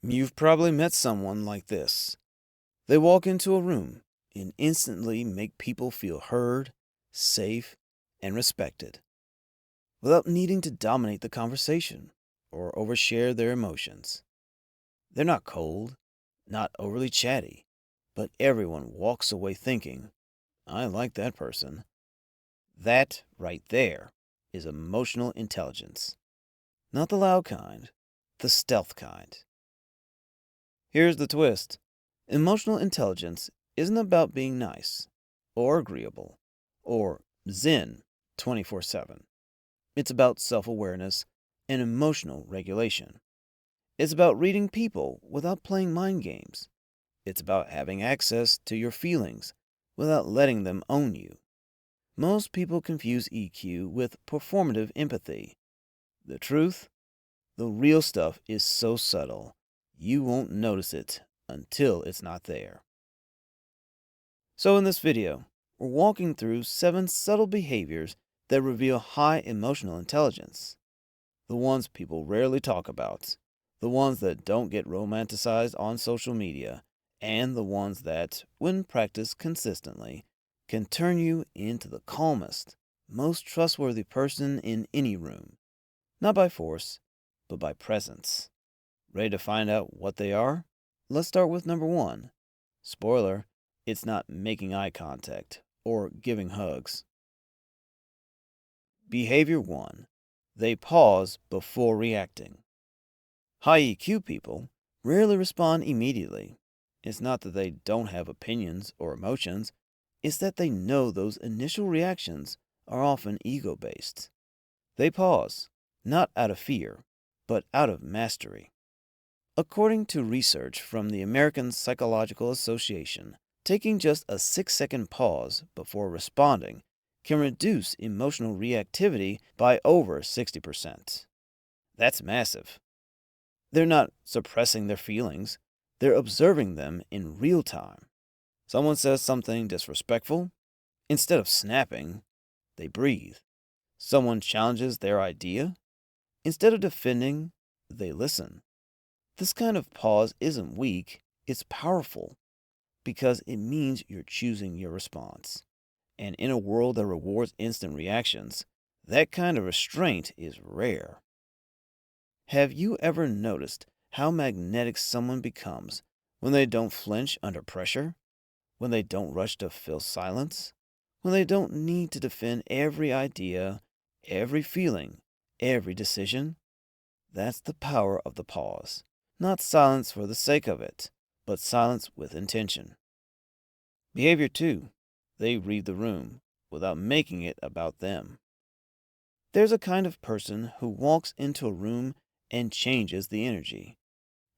You've probably met someone like this. They walk into a room and instantly make people feel heard, safe, and respected without needing to dominate the conversation or overshare their emotions. They're not cold, not overly chatty, but everyone walks away thinking, I like that person. That right there is emotional intelligence. Not the loud kind, the stealth kind. Here's the twist. Emotional intelligence isn't about being nice, or agreeable, or zen 24/7. It's about self awareness and emotional regulation. It's about reading people without playing mind games. It's about having access to your feelings without letting them own you. Most people confuse EQ with performative empathy. The truth? The real stuff is so subtle, you won't notice it until it's not there. So in this video, we're walking through 7 subtle behaviors that reveal high emotional intelligence. The ones people rarely talk about, the ones that don't get romanticized on social media, and the ones that, when practiced consistently, can turn you into the calmest, most trustworthy person in any room. Not by force, but by presence. Ready to find out what they are? Let's start with number 1. Spoiler, it's not making eye contact or giving hugs. Behavior 1. They pause before reacting. High EQ people rarely respond immediately. It's not that they don't have opinions or emotions, it's that they know those initial reactions are often ego based. They pause, not out of fear, but out of mastery. According to research from the American Psychological Association, taking just a 6-second pause before responding can reduce emotional reactivity by over 60%. That's massive. They're not suppressing their feelings, they're observing them in real time. Someone says something disrespectful, instead of snapping, they breathe. Someone challenges their idea, instead of defending, they listen. This kind of pause isn't weak, it's powerful, because it means you're choosing your response. And in a world that rewards instant reactions, that kind of restraint is rare. Have you ever noticed how magnetic someone becomes when they don't flinch under pressure? When they don't rush to fill silence? When they don't need to defend every idea, every feeling, every decision? That's the power of the pause. Not silence for the sake of it, but silence with intention. Behavior 2. They read the room without making it about them. There's a kind of person who walks into a room and changes the energy.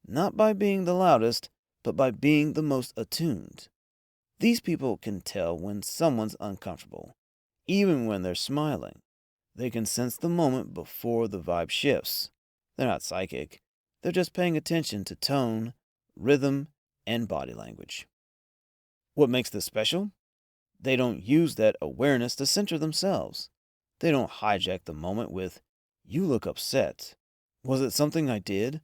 Not by being the loudest, but by being the most attuned. These people can tell when someone's uncomfortable, even when they're smiling. They can sense the moment before the vibe shifts. They're not psychic. They're just paying attention to tone, rhythm, and body language. What makes this special? They don't use that awareness to center themselves. They don't hijack the moment with, you look upset. Was it something I did?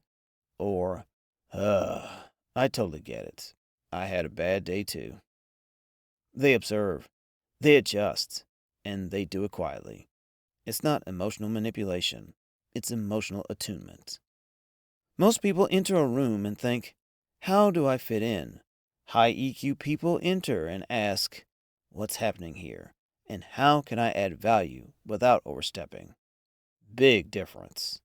Or, I totally get it. I had a bad day too. They observe, they adjust, and they do it quietly. It's not emotional manipulation, it's emotional attunement. Most people enter a room and think, how do I fit in? High EQ people enter and ask, what's happening here? And how can I add value without overstepping? Big difference.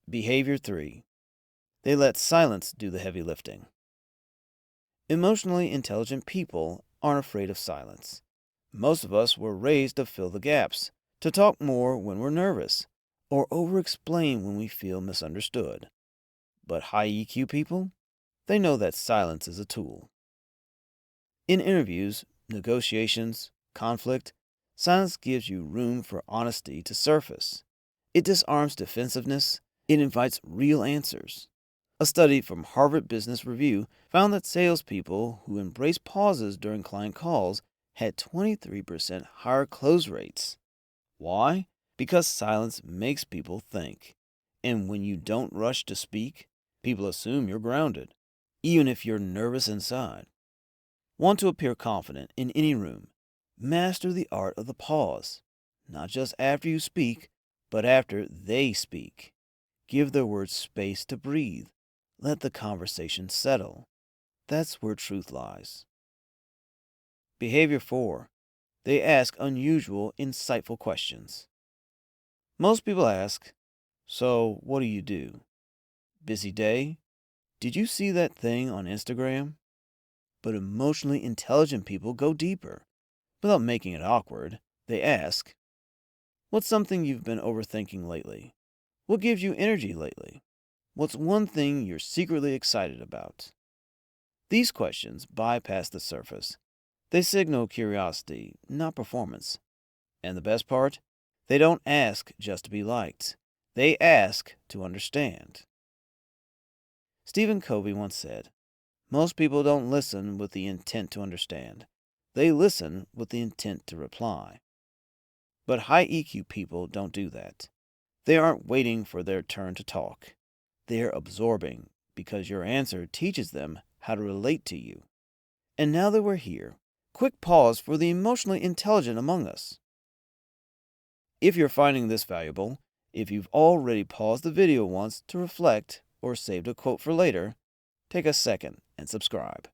Behavior 3. They let silence do the heavy lifting. Emotionally intelligent people aren't afraid of silence. Most of us were raised to fill the gaps, to talk more when we're nervous, or over-explain when we feel misunderstood. But high EQ people, they know that silence is a tool. In interviews, negotiations, conflict, silence gives you room for honesty to surface. It disarms defensiveness. It invites real answers. A study from Harvard Business Review found that salespeople who embrace pauses during client calls had 23% higher close rates. Why? Because silence makes people think. And when you don't rush to speak, People assume you're grounded, even if you're nervous inside. Want to appear confident in any room? Master the art of the pause, not just after you speak, but after they speak. Give their words space to breathe. Let the conversation settle. That's where truth lies. Behavior 4. They ask unusual, insightful questions. Most people ask, "So, what do you do? Busy day? Did you see that thing on Instagram?" But emotionally intelligent people go deeper. Without making it awkward, they ask, "What's something you've been overthinking lately? What gives you energy lately? What's one thing you're secretly excited about?" These questions bypass the surface. They signal curiosity, not performance. And the best part? They don't ask just to be liked. They ask to understand. Stephen Covey once said, "Most people don't listen with the intent to understand. They listen with the intent to reply." But high EQ people don't do that. They aren't waiting for their turn to talk. They're absorbing because your answer teaches them how to relate to you. And now that we're here, quick pause for the emotionally intelligent among us. If you're finding this valuable, if you've already paused the video once to reflect or saved a quote for later, take a second and subscribe.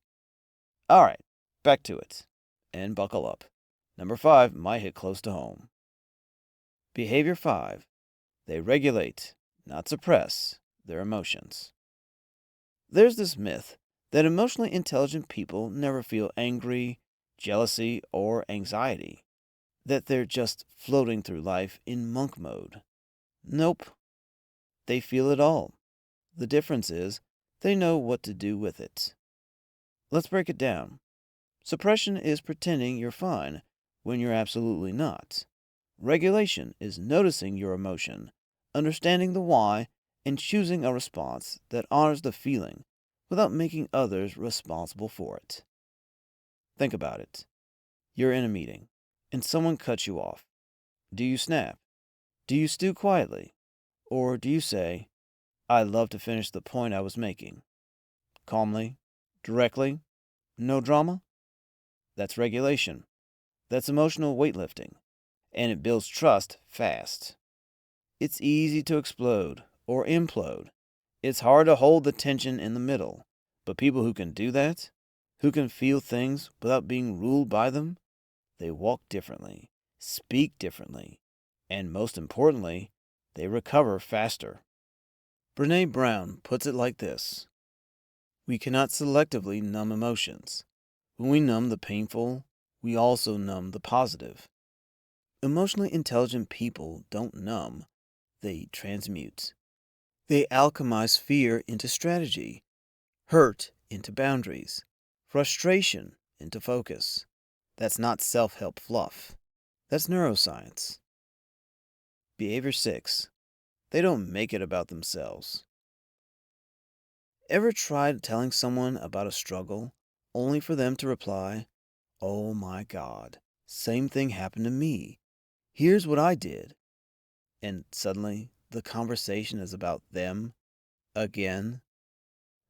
All right, back to it. And buckle up. Number 5 might hit close to home. Behavior 5. They regulate, not suppress, their emotions. There's this myth that emotionally intelligent people never feel angry, jealousy, or anxiety, that they're just floating through life in monk mode. Nope. They feel it all. The difference is they know what to do with it. Let's break it down. Suppression is pretending you're fine when you're absolutely not. Regulation is noticing your emotion, understanding the why, and choosing a response that honors the feeling without making others responsible for it. Think about it. You're in a meeting, and someone cuts you off. Do you snap? Do you stew quietly? Or do you say, "I'd love to finish the point I was making"? Calmly? Directly? No drama? That's regulation. That's emotional weightlifting. And it builds trust fast. It's easy to explode or implode. It's hard to hold the tension in the middle. But people who can do that, who can feel things without being ruled by them, they walk differently, speak differently, and most importantly, they recover faster. Brené Brown puts it like this: "We cannot selectively numb emotions. When we numb the painful, we also numb the positive." Emotionally intelligent people don't numb, they transmute. They alchemize fear into strategy, hurt into boundaries, frustration into focus. That's not self-help fluff. That's neuroscience. Behavior 6. They don't make it about themselves. Ever tried telling someone about a struggle only for them to reply, "Oh my God, same thing happened to me. Here's what I did." And suddenly the conversation is about them again?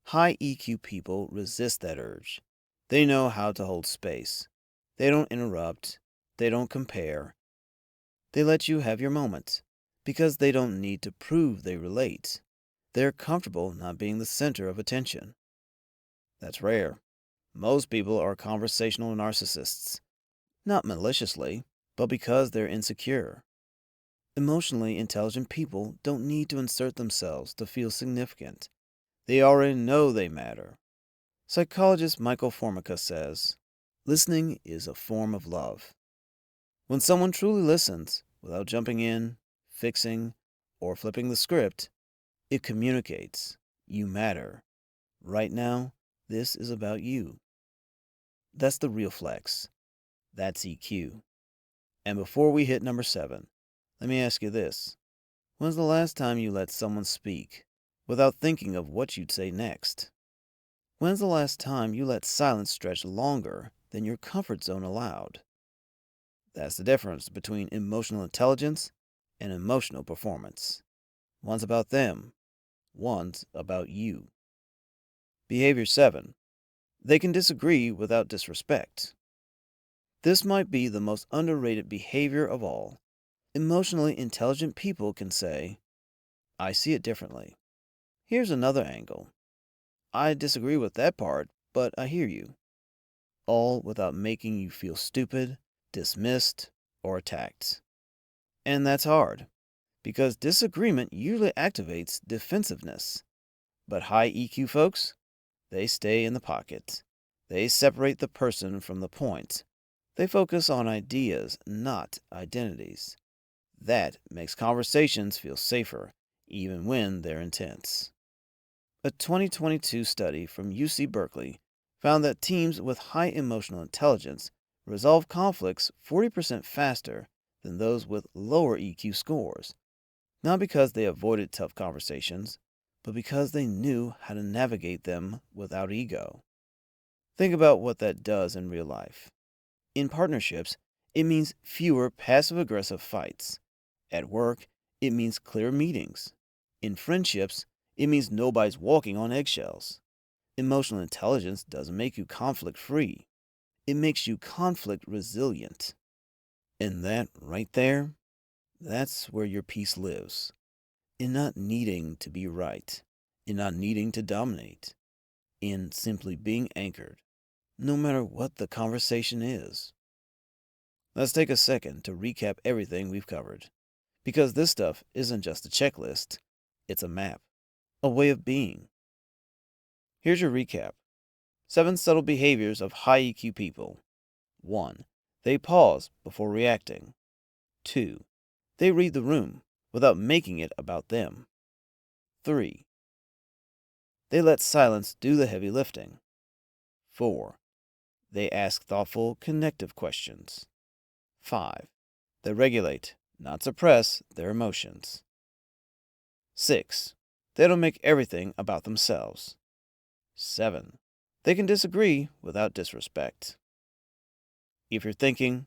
High EQ people resist that urge. They know how to hold space. They don't interrupt. They don't compare. They let you have your moment because they don't need to prove they relate. They're comfortable not being the center of attention. That's rare. Most people are conversational narcissists, not maliciously, but because they're insecure. Emotionally intelligent people don't need to insert themselves to feel significant. They already know they matter. Psychologist Michael Formica says, "Listening is a form of love." When someone truly listens, without jumping in, fixing, or flipping the script, it communicates, "You matter. Right now, this is about you." That's the real flex. That's EQ. And before we hit number 7, let me ask you this. When's the last time you let someone speak without thinking of what you'd say next? When's the last time you let silence stretch longer than your comfort zone allowed? That's the difference between emotional intelligence and emotional performance. One's about them, one's about you. Behavior 7. They can disagree without disrespect. This might be the most underrated behavior of all. Emotionally intelligent people can say, I see it differently. Here's another angle. I disagree with that part, but I hear you. All without making you feel stupid, dismissed, or attacked. And that's hard, because disagreement usually activates defensiveness. But high EQ folks, they stay in the pocket. They separate the person from the point. They focus on ideas, not identities. That makes conversations feel safer, even when they're intense. A 2022 study from UC Berkeley found that teams with high emotional intelligence resolve conflicts 40% faster than those with lower EQ scores, not because they avoided tough conversations, but because they knew how to navigate them without ego. Think about what that does in real life. In partnerships, it means fewer passive-aggressive fights. At work, it means clear meetings. In friendships, it means nobody's walking on eggshells. Emotional intelligence doesn't make you conflict-free. It makes you conflict-resilient. And that right there, that's where your peace lives. In not needing to be right. In not needing to dominate. In simply being anchored, no matter what the conversation is. Let's take a second to recap everything we've covered. Because this stuff isn't just a checklist, it's a map, a way of being. Here's your recap. 7 subtle behaviors of high EQ people. 1. They pause before reacting. 2. They read the room without making it about them. 3. They let silence do the heavy lifting. 4. They ask thoughtful, connective questions. 5. They regulate, not suppress, their emotions. 6. They don't make everything about themselves. 7. They can disagree without disrespect. If you're thinking,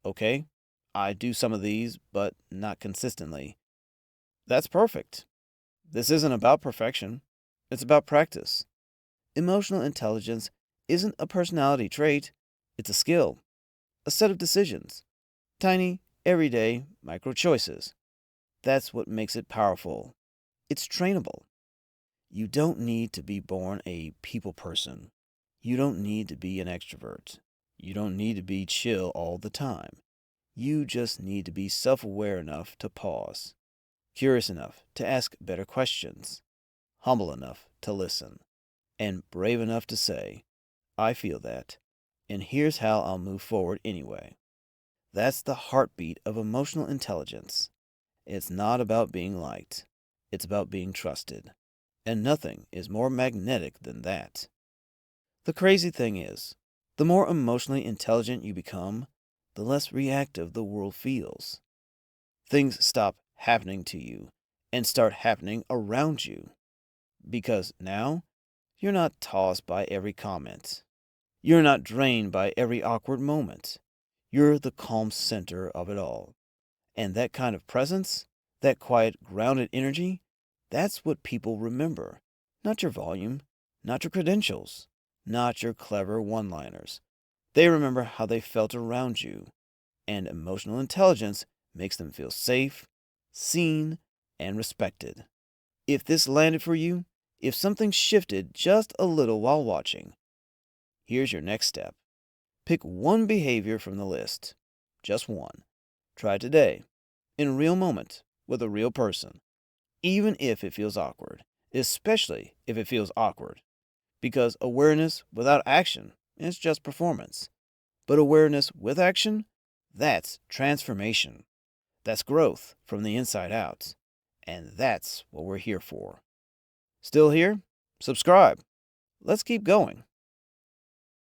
okay, I do some of these, but not consistently, that's perfect. This isn't about perfection. It's about practice. Emotional intelligence isn't a personality trait. It's a skill, a set of decisions, tiny, everyday, micro choices. That's what makes it powerful. It's trainable. You don't need to be born a people person. You don't need to be an extrovert. You don't need to be chill all the time. You just need to be self-aware enough to pause, curious enough to ask better questions, humble enough to listen, and brave enough to say, I feel that, and here's how I'll move forward anyway. That's the heartbeat of emotional intelligence. It's not about being liked. It's about being trusted. And nothing is more magnetic than that. The crazy thing is, the more emotionally intelligent you become, the less reactive the world feels. Things stop happening to you and start happening around you. Because now, you're not tossed by every comment. You're not drained by every awkward moment. You're the calm center of it all. And that kind of presence, that quiet, grounded energy, that's what people remember. Not your volume, not your credentials, not your clever one-liners. They remember how they felt around you. And emotional intelligence makes them feel safe, seen, and respected. If this landed for you, if something shifted just a little while watching, here's your next step. Pick one behavior from the list. Just one. Try it today, in a real moment, with a real person. Even if it feels awkward, especially if it feels awkward. Because awareness without action is just performance. But awareness with action, that's transformation. That's growth from the inside out. And that's what we're here for. Still here? Subscribe. Let's keep going.